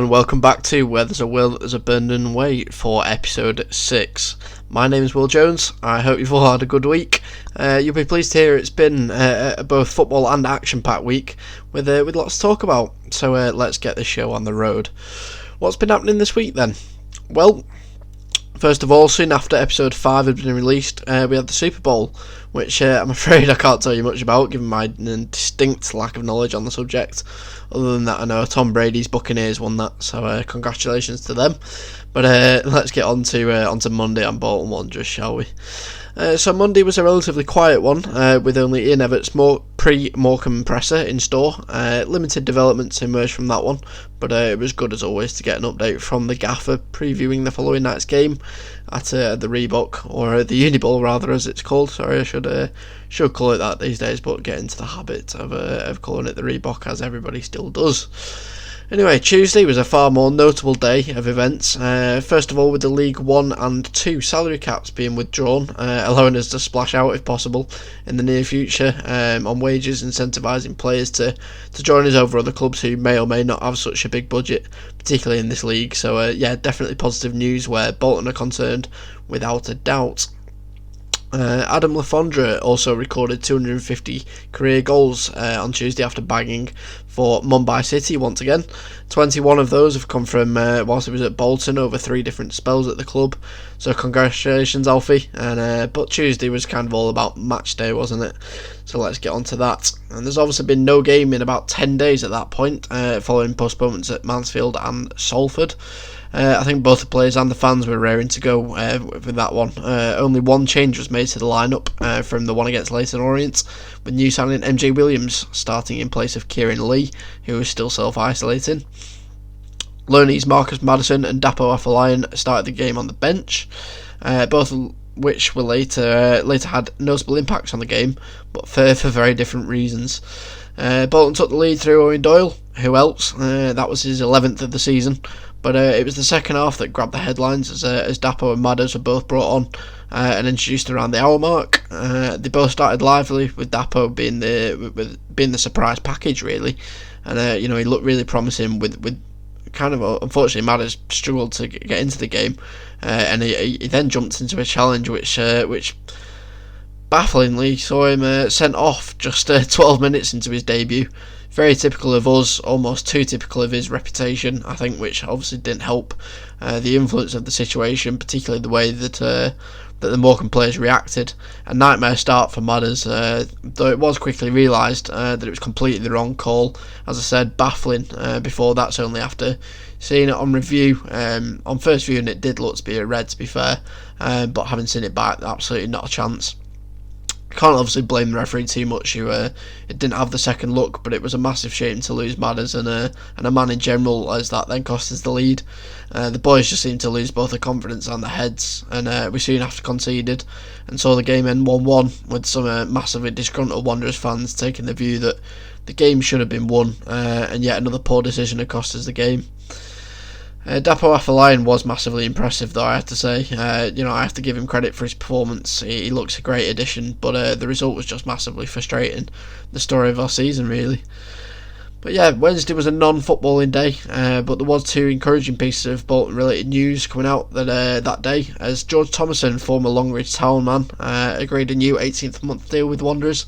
and welcome back to Where There's a Will, There's a Burnden Way for episode 6. My name is Will Jones. I hope you've all had a good week. You'll be pleased to hear it's been both football and action-packed week with lots to talk about. So let's get this show on the road. What's been happening this week then? Well, first of all, soon after episode 5 had been released, we had the Super Bowl, which I'm afraid I can't tell you much about, given my distinct lack of knowledge on the subject. Other than that, I know Tom Brady's Buccaneers won that, so congratulations to them. But let's get on to Monday and Bolton Wanderers, shall we? So Monday was a relatively quiet one, with only Ian Everett's pre-Morecambe presser in store. Limited developments emerged from that one, but it was good as always to get an update from the gaffer previewing the following night's game at the Reebok, or the Unibowl rather, as it's called. Sorry, I should call it that these days, but get into the habit of calling it the Reebok, as everybody still does. Anyway, Tuesday was a far more notable day of events. First of all, with the League 1 and 2 salary caps being withdrawn, allowing us to splash out if possible in the near future on wages, incentivising players to join us over other clubs who may or may not have such a big budget, particularly in this league. So definitely positive news where Bolton are concerned, without a doubt. Adam Lafondra also recorded 250 career goals on Tuesday after bagging for Mumbai City once again. 21 of those have come from whilst he was at Bolton over 3 different spells at the club. So congratulations, Alfie. But Tuesday was kind of all about match day, wasn't it? So let's get on to that. And there's obviously been no game in about 10 days at that point, following postponements at Mansfield and Salford. I think both the players and the fans were raring to go with that one. Only one change was made to the lineup from the one against Leyton Orient, with new signing MJ Williams starting in place of Kieran Lee, who was still self-isolating. Loney's Marcus Maddison and Dapo Afolayan started the game on the bench, both of which were later had notable impacts on the game, but for very different reasons. Bolton took the lead through Owen Doyle. Who else? That was his 11th of the season. But it was the second half that grabbed the headlines as Dapo and Madders were both brought on and introduced around the hour mark. They both started lively, with Dapo being the surprise package really, and he looked really promising. With kind of unfortunately Madders struggled to get into the game, and he then jumped into a challenge which bafflingly saw him sent off just 12 minutes into his debut. Very typical of us, almost too typical of his reputation, I think, which obviously didn't help the influence of the situation, particularly the way that the Morecambe players reacted. A nightmare start for Madders, though it was quickly realised that it was completely the wrong call. As I said, baffling before that, so only after seeing it on review. On first viewing it did look to be a red, to be fair, but having seen it back, absolutely not a chance. Can't obviously blame the referee too much, who it didn't have the second look, but it was a massive shame to lose Madders and a man in general, as that then cost us the lead. The boys just seemed to lose both the confidence and the heads, and we soon after conceded and saw the game end 1-1, with some massively disgruntled Wanderers fans taking the view that the game should have been won, and yet another poor decision had cost us the game. Dapo Afolayan was massively impressive, though, I have to say. I have to give him credit for his performance. He looks a great addition, but the result was just massively frustrating. The story of our season, really. But yeah, Wednesday was a non-footballing day, but there was 2 encouraging pieces of Bolton-related news coming out that day, as George Thomason, former Longridge Town man, agreed a new 18th-month deal with Wanderers.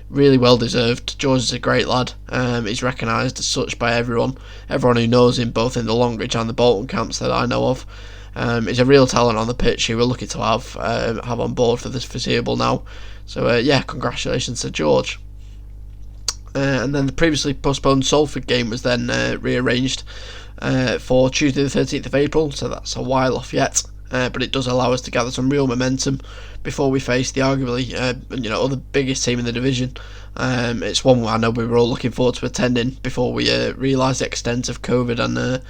Really well deserved. George is a great lad. He's recognised as such by everyone who knows him, both in the Longridge and the Bolton camps that I know of. He's a real talent on the pitch who we're lucky to have on board for this foreseeable now. So congratulations to George. And then the previously postponed Salford game was then rearranged for Tuesday the 13th of April, so that's a while off yet. But it does allow us to gather some real momentum before we face the arguably other biggest team in the division. It's one I know we were all looking forward to attending before we realised the extent of COVID and the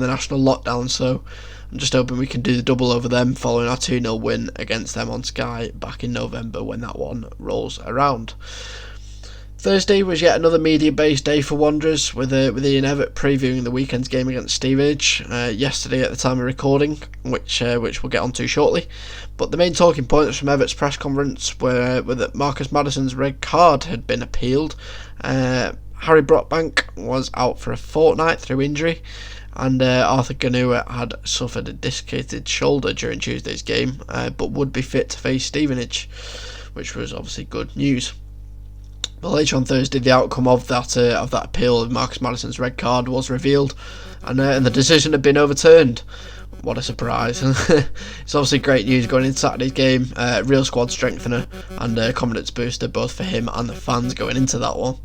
national lockdown, so I'm just hoping we can do the double over them following our 2-0 win against them on Sky back in November when that one rolls around. Thursday was yet another media-based day for Wanderers, with Ian Everett previewing the weekend's game against Stevenage yesterday at the time of recording, which we'll get onto shortly. But the main talking points from Everett's press conference were that Marcus Maddison's red card had been appealed. Harry Brockbank was out for a fortnight through injury, and Arthur Ganua had suffered a dislocated shoulder during Tuesday's game, but would be fit to face Stevenage, which was obviously good news. But later on Thursday, the outcome of that appeal of Marcus Maddison's red card was revealed, and the decision had been overturned. What a surprise. It's obviously great news going into Saturday's game, real squad strengthener and confidence booster both for him and the fans going into that one.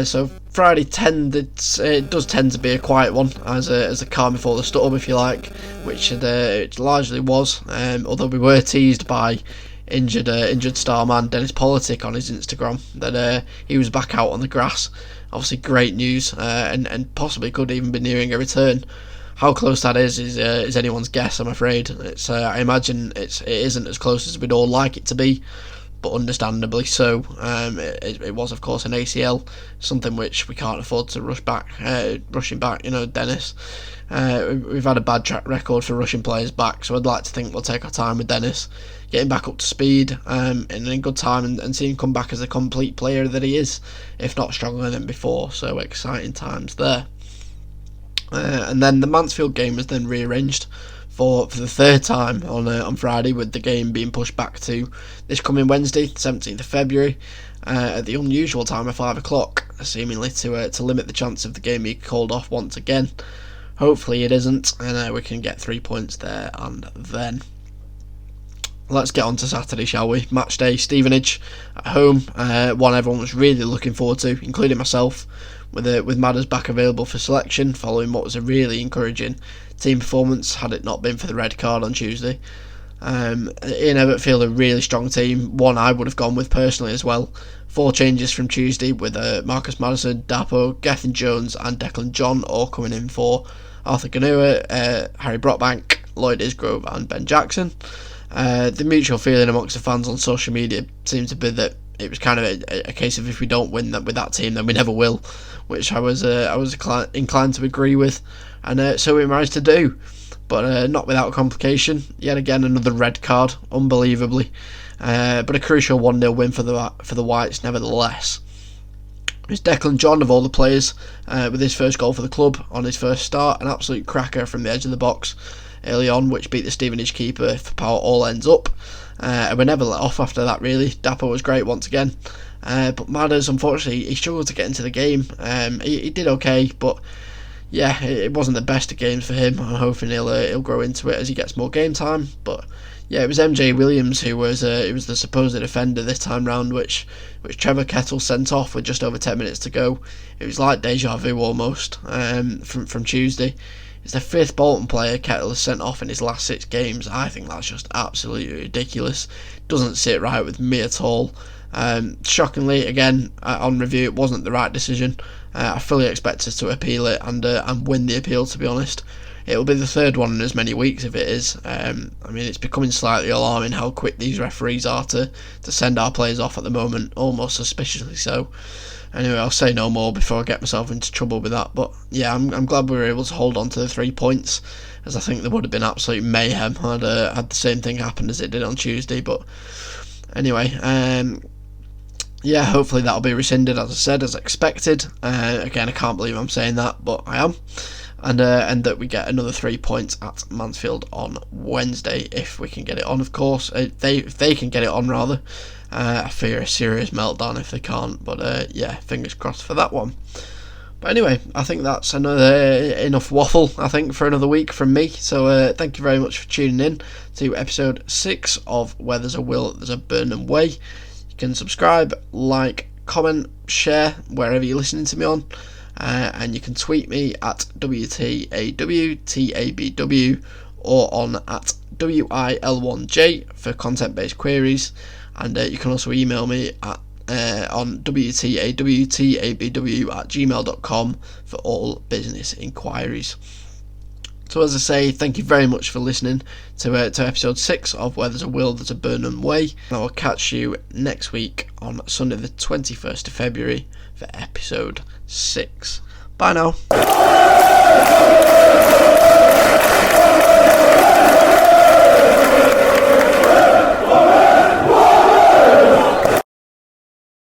So Friday it does tend to be a quiet one, as a calm before the storm, if you like, which it largely was, although we were teased by injured star man Dennis Politic on his Instagram that he was back out on the grass. Obviously great news, and possibly could even be nearing a return. How close that is anyone's guess, I'm afraid. I imagine it isn't as close as we'd all like it to be, but understandably so. It was, of course, an ACL, something which we can't afford to rushing back. Dennis. We've had a bad track record for rushing players back, so I'd like to think we'll take our time with Dennis, getting back up to speed, in good time, and see him come back as the complete player that he is, if not stronger than before. So exciting times there. And then the Mansfield game was then rearranged for the third time on Friday, with the game being pushed back to this coming Wednesday, 17th of February, at the unusual time of 5 o'clock, seemingly to limit the chance of the game being called off once again. Hopefully it isn't, and we can get 3 points there and then. Let's get on to Saturday, shall we? Match day, Stevenage at home, one everyone was really looking forward to, including myself, with Madders back available for selection following what was a really encouraging team performance had it not been for the red card on Tuesday. Ian Evertfield, a really strong team, one I would have gone with personally as well. 4 changes from Tuesday with Marcus Maddison, Dapo, Gethin Jones and Declan John all coming in for Arthur Ganua, Harry Brockbank, Lloyd Isgrove and Ben Jackson. The mutual feeling amongst the fans on social media seemed to be that it was kind of a case of if we don't win that with that team, then we never will, which I was inclined to agree with, and so we managed to do, but not without complication. Yet again, another red card, unbelievably, but a crucial 1-0 win for the Whites nevertheless. It was Declan John, of all the players, with his first goal for the club on his first start, an absolute cracker from the edge of the box early on, which beat the Stevenage keeper for power all ends up. And we never let off after that, really. Dapo was great once again, but Madders, unfortunately, he struggled to get into the game. He did okay, but yeah, it wasn't the best of games for him. I'm hoping he'll grow into it as he gets more game time. But yeah, it was MJ Williams who was the supposed offender this time round, which Trevor Kettle sent off with just over 10 minutes to go. It was like deja vu almost, from Tuesday. It's the 5th Bolton player Kettle has sent off in his last 6 games. I think that's just absolutely ridiculous. Doesn't sit right with me at all. Shockingly, again, on review, it wasn't the right decision. I fully expect us to appeal it and win the appeal, to be honest. It will be the 3rd one in as many weeks if it is. It's becoming slightly alarming how quick these referees are to send our players off at the moment, almost suspiciously so. Anyway, I'll say no more before I get myself into trouble with that. But yeah, I'm glad we were able to hold on to the 3 points, as I think there would have been absolute mayhem had the same thing happened as it did on Tuesday. But anyway, yeah, hopefully that'll be rescinded, as I said, as expected. Again, I can't believe I'm saying that, but I am. And that we get another 3 points at Mansfield on Wednesday, if we can get it on, of course. If they can get it on, rather. I fear a serious meltdown if they can't, but yeah, fingers crossed for that one. But anyway, I think that's enough waffle, I think, for another week from me. So thank you very much for tuning in to episode 6 of Where There's a Will, There's a Burnden Way. You can subscribe, like, comment, share wherever you're listening to me on. And you can tweet me at WTAWTABW or on at WIL1J for content-based queries. And you can also email me at on WTAWTABW@gmail.com for all business inquiries. So as I say, thank you very much for listening to episode 6 of Where There's a Will, There's a Burnden Way. And I will catch you next week on Sunday the 21st of February for episode 6. Bye now.